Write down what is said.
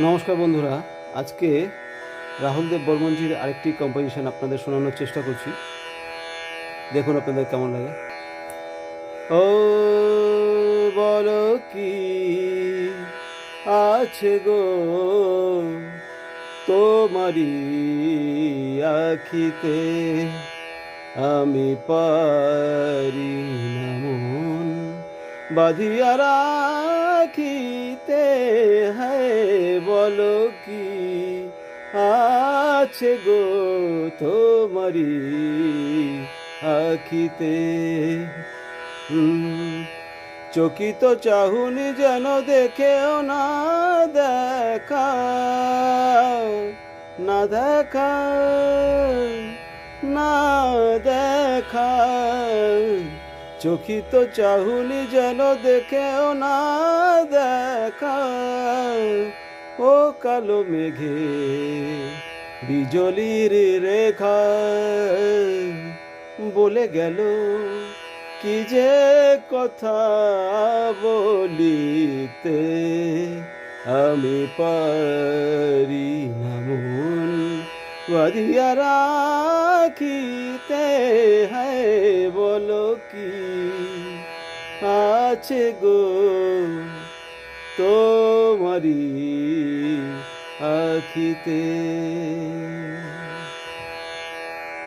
নমস্কার বন্ধুরা। আজকে রাহুল দেব বর্মনজির আরেকটি কম্পোজিশন আপনাদের শোনানোর চেষ্টা করছি। দেখুন আপনাদের কেমন লাগে। ও বলো কি আছে গো তোমারি আখিতে, আমি পারি না মন বাঁধিয়া রাখিতে। হ্যাঁ বলো কি আছে গো তোমারি আখিতে। চকিত চাহুনি যেন দেখেও না দেখা, না দেখা, না দেখা। চকিত চাহুনি যেন দেখেও না দেখা। ও কালো মেঘে বিজলির রেখা বলে গেল কি যে কথা বলিতে, আমি পারি না মন বাঁধিয়া রাখিতে। হ্যাঁ বলো কি আছে গো তোমারি আখিতে।